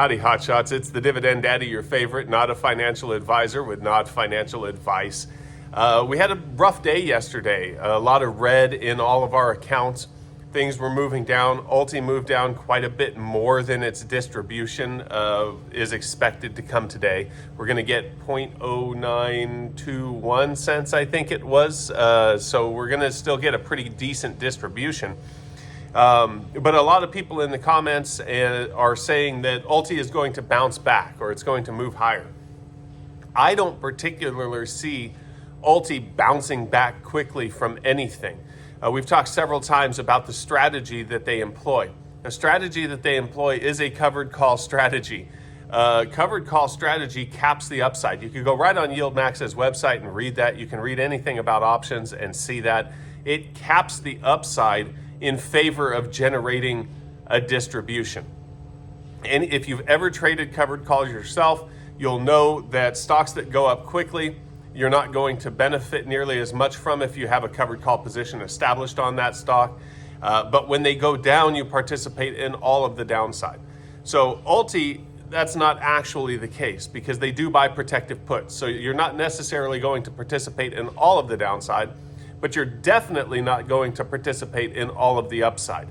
Howdy, hotshots. It's the Dividend Daddy, your favorite, not a financial advisor with not financial advice. We had a rough day yesterday. A lot of red in all of our accounts. Things were moving down. ULTY moved down quite a bit more than its distribution is expected to come today. We're going to get 0.0921 cents, I think it was. So we're going to still get a pretty decent distribution. But a lot of people in the comments are saying that ULTY is going to bounce back or it's going to move higher. I don't particularly see ULTY bouncing back quickly from anything. We've talked several times about the strategy that they employ. The strategy that they employ is a covered call strategy. Covered call strategy caps the upside. You can go right on YieldMax's website and read that. You can read anything about options and see that. It caps the upside in favor of generating a distribution. And if you've ever traded covered calls yourself, you'll know that stocks that go up quickly, you're not going to benefit nearly as much from if you have a covered call position established on that stock. But when they go down, you participate in all of the downside. So ULTY, that's not actually the case because they do buy protective puts. So you're not necessarily going to participate in all of the downside, but you're definitely not going to participate in all of the upside.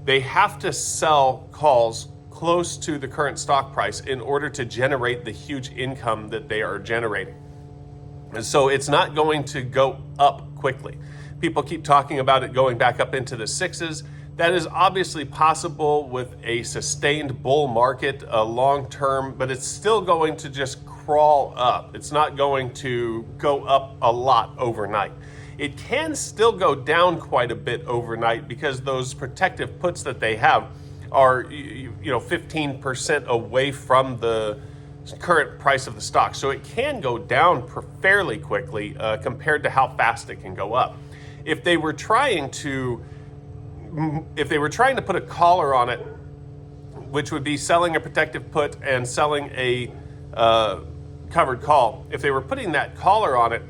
They have to sell calls close to the current stock price in order to generate the huge income that they are generating. And so it's not going to go up quickly. People keep talking about it going back up into the sixes. That is obviously possible with a sustained bull market long term, but it's still going to just crawl up. It's not going to go up a lot overnight. It can still go down quite a bit overnight because those protective puts that they have are 15% away from the current price of the stock. So it can go down fairly quickly compared to how fast it can go up. If they were trying to put a collar on it, which would be selling a protective put and selling a covered call, if they were putting that collar on it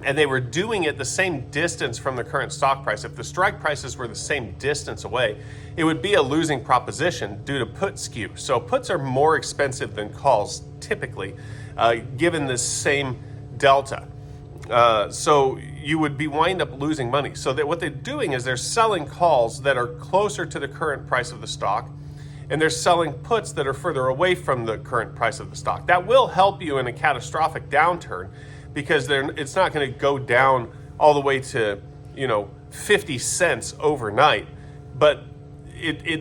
and they were doing it the same distance from the current stock price, if the strike prices were the same distance away, it would be a losing proposition due to put skew. So puts are more expensive than calls typically, given this same delta. So you would wind up losing money. So that what they're doing is they're selling calls that are closer to the current price of the stock, and they're selling puts that are further away from the current price of the stock. That will help you in a catastrophic downturn because it's not going to go down all the way to 50 cents overnight, but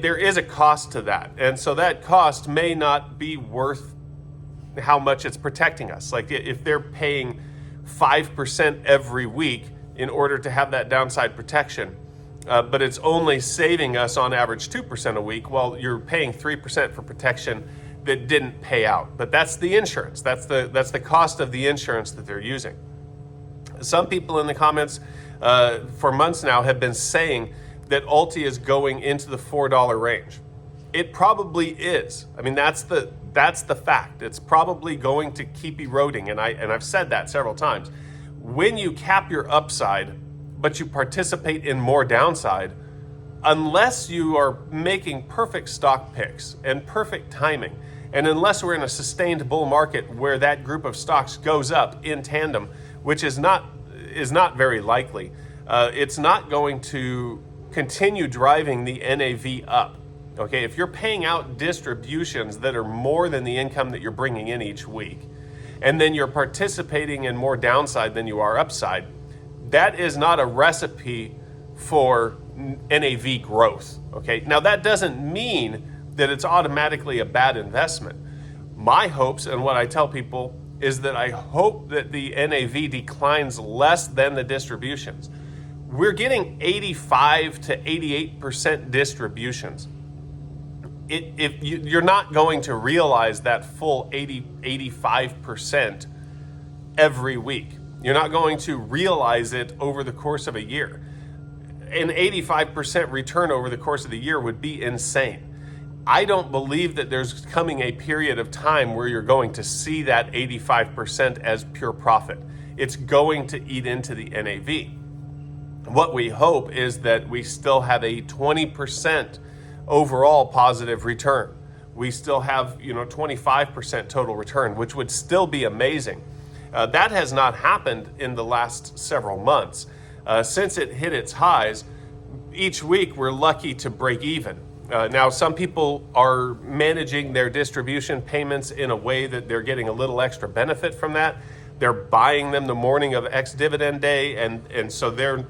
there is a cost to that, and so that cost may not be worth how much it's protecting us. Like if they're paying 5% every week in order to have that downside protection, but it's only saving us on average 2% a week, well, you're paying 3% for protection that didn't pay out. But that's the insurance. That's the cost of the insurance that they're using. Some people in the comments for months now have been saying that ULTY is going into the $4 range. It probably is. I mean, that's the fact. It's probably going to keep eroding, and I've said that several times. When you cap your upside, but you participate in more downside, unless you are making perfect stock picks and perfect timing, and unless we're in a sustained bull market where that group of stocks goes up in tandem, which is not very likely, it's not going to continue driving the NAV up. Okay, if you're paying out distributions that are more than the income that you're bringing in each week, and then you're participating in more downside than you are upside, that is not a recipe for NAV growth. Okay, now that doesn't mean that it's automatically a bad investment. My hopes and what I tell people is that I hope that the NAV declines less than the distributions. We're getting 85 to 88% distributions. If you're not going to realize that full 85% every week. You're not going to realize it over the course of a year. An 85% return over the course of the year would be insane. I don't believe that there's coming a period of time where you're going to see that 85% as pure profit. It's going to eat into the NAV. What we hope is that we still have a 20% overall positive return we still have 25% total return, which would still be amazing. That has not happened in the last several months. Since it hit its highs, each week we're lucky to break even. Now, some people are managing their distribution payments in a way that they're getting a little extra benefit from that. They're buying them the morning of ex-dividend day, and so they're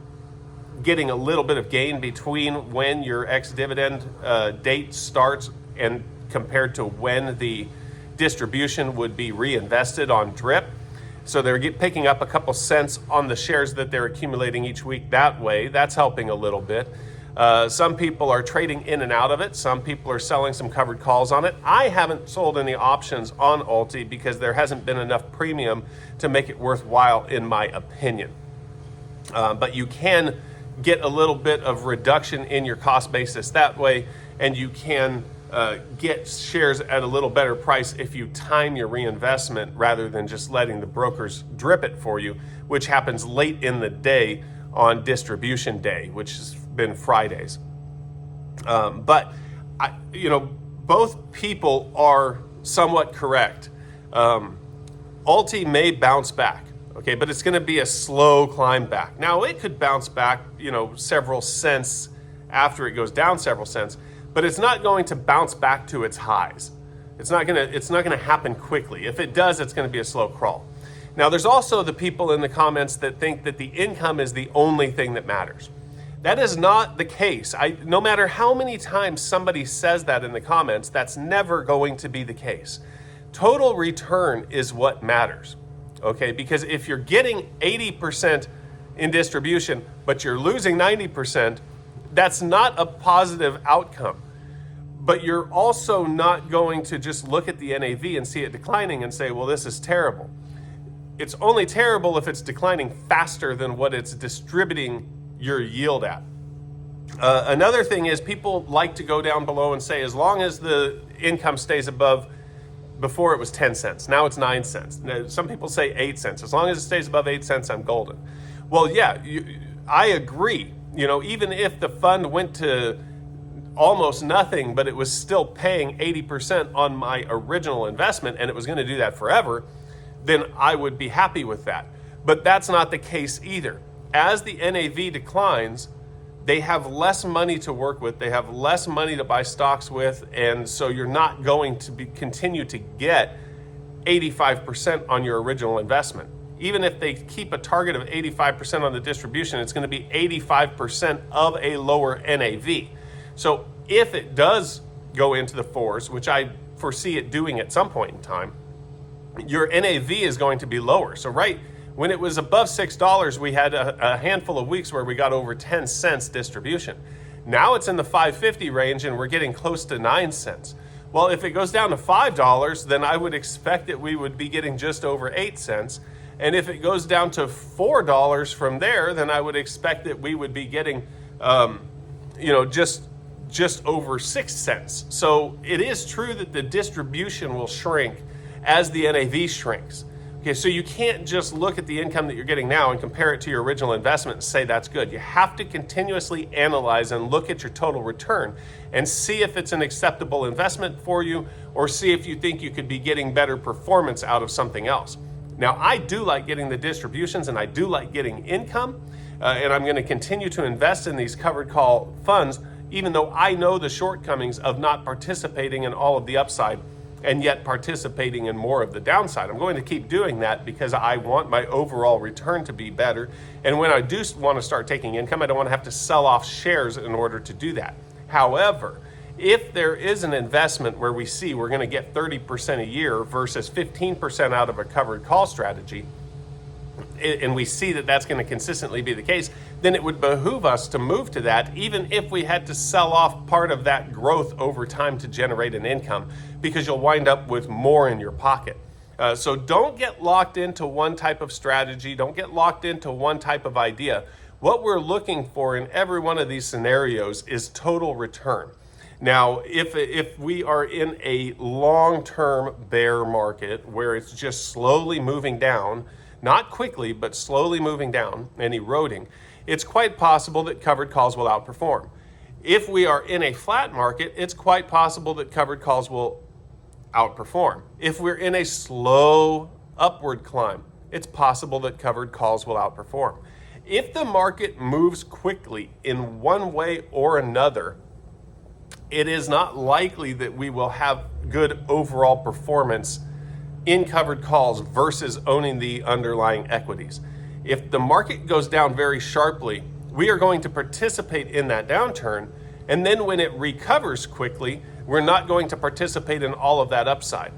getting a little bit of gain between when your ex-dividend date starts and compared to when the distribution would be reinvested on DRIP. So they're picking up a couple cents on the shares that they're accumulating each week that way. That's helping a little bit. Some people are trading in and out of it. Some people are selling some covered calls on it. I haven't sold any options on ULTY because there hasn't been enough premium to make it worthwhile, in my opinion. But you can get a little bit of reduction in your cost basis that way, and you can get shares at a little better price if you time your reinvestment rather than just letting the brokers drip it for you, which happens late in the day on distribution day, which has been Fridays. But both people are somewhat correct. ULTY may bounce back, okay, but it's going to be a slow climb back. Now, it could bounce back, several cents after it goes down several cents, but it's not going to bounce back to its highs. It's not going to happen quickly. If it does, it's going to be a slow crawl. Now, there's also the people in the comments that think that the income is the only thing that matters. That is not the case. No matter how many times somebody says that in the comments, that's never going to be the case. Total return is what matters, okay? Because if you're getting 80% in distribution, but you're losing 90%, that's not a positive outcome. But you're also not going to just look at the NAV and see it declining and say, well, this is terrible. It's only terrible if it's declining faster than what it's distributing your yield at. Another thing is people like to go down below and say, as long as the income stays above, before it was 10 cents, now it's 9 cents. Now, some people say 8 cents. As long as it stays above 8 cents, I'm golden. Well, yeah, I agree. Even if the fund went to almost nothing, but it was still paying 80% on my original investment, and it was going to do that forever, then I would be happy with that. But that's not the case either. As the NAV declines, they have less money to work with, they have less money to buy stocks with, and so you're not going to continue to get 85% on your original investment. Even if they keep a target of 85% on the distribution, it's going to be 85% of a lower NAV. So if it does go into the fours, which I foresee it doing at some point in time, your NAV is going to be lower. So when it was above $6, we had a handful of weeks where we got over 10 cents distribution. Now it's in the $5.50 range and we're getting close to 9 cents. Well, if it goes down to $5, then I would expect that we would be getting just over 8 cents. And if it goes down to $4 from there, then I would expect that we would be getting, just over 6 cents. So it is true that the distribution will shrink as the NAV shrinks. Okay, so you can't just look at the income that you're getting now and compare it to your original investment and say that's good. You have to continuously analyze and look at your total return and see if it's an acceptable investment for you, or see if you think you could be getting better performance out of something else. Now, I do like getting the distributions and I do like getting income, and I'm going to continue to invest in these covered call funds, even though I know the shortcomings of not participating in all of the upside and yet participating in more of the downside. I'm going to keep doing that because I want my overall return to be better. And when I do want to start taking income, I don't want to have to sell off shares in order to do that. However, if there is an investment where we see we're going to get 30% a year versus 15% out of a covered call strategy, and we see that that's going to consistently be the case, then it would behoove us to move to that, even if we had to sell off part of that growth over time to generate an income, because you'll wind up with more in your pocket. So don't get locked into one type of strategy. Don't get locked into one type of idea. What we're looking for in every one of these scenarios is total return. Now, if we are in a long-term bear market where it's just slowly moving down, not quickly, but slowly moving down and eroding, it's quite possible that covered calls will outperform. If we are in a flat market, it's quite possible that covered calls will outperform. If we're in a slow upward climb, it's possible that covered calls will outperform. If the market moves quickly in one way or another, it is not likely that we will have good overall performance in covered calls versus owning the underlying equities. If the market goes down very sharply, we are going to participate in that downturn, and then when it recovers quickly, we're not going to participate in all of that upside.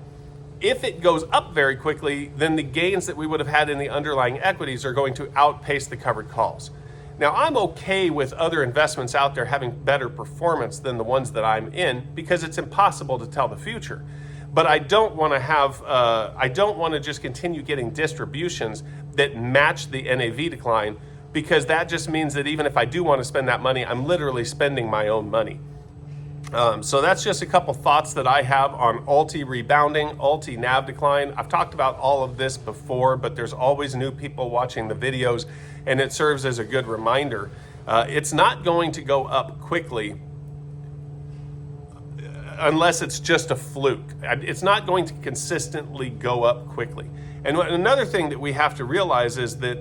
If it goes up very quickly, then the gains that we would have had in the underlying equities are going to outpace the covered calls. Now, I'm okay with other investments out there having better performance than the ones that I'm in because it's impossible to tell the future. But I don't want to just continue getting distributions that match the NAV decline, because that just means that even if I do want to spend that money, I'm literally spending my own money. So that's just a couple thoughts that I have on ULTY rebounding, ULTY NAV decline. I've talked about all of this before, but there's always new people watching the videos, and it serves as a good reminder. It's not going to go up quickly unless it's just a fluke. It's not going to consistently go up quickly. And another thing that we have to realize is that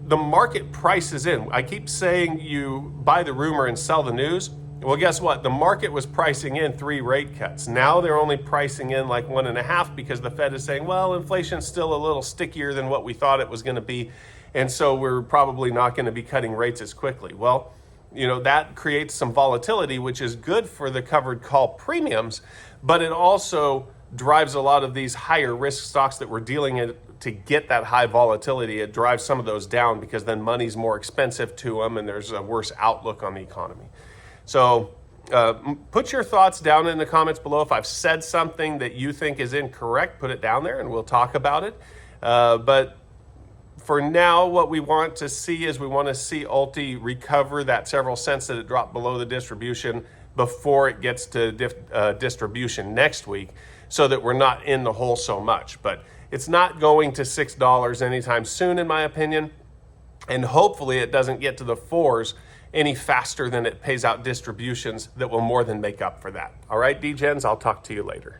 the market prices in. I keep saying you buy the rumor and sell the news. Well, guess what? The market was pricing in 3 rate cuts. Now they're only pricing in like 1.5 because the Fed is saying, well, inflation's still a little stickier than what we thought it was going to be, and so we're probably not going to be cutting rates as quickly. Well, that creates some volatility, which is good for the covered call premiums, but it also drives a lot of these higher risk stocks that we're dealing in to get that high volatility. It drives some of those down because then money's more expensive to them and there's a worse outlook on the economy. So put your thoughts down in the comments below. If I've said something that you think is incorrect, put it down there and we'll talk about it. But for now, what we want to see is we want to see ULTY recover that several cents that it dropped below the distribution before it gets to distribution next week, so that we're not in the hole so much. But it's not going to $6 anytime soon, in my opinion. And hopefully it doesn't get to the 4s any faster than it pays out distributions that will more than make up for that. All right, D-Gens, I'll talk to you later.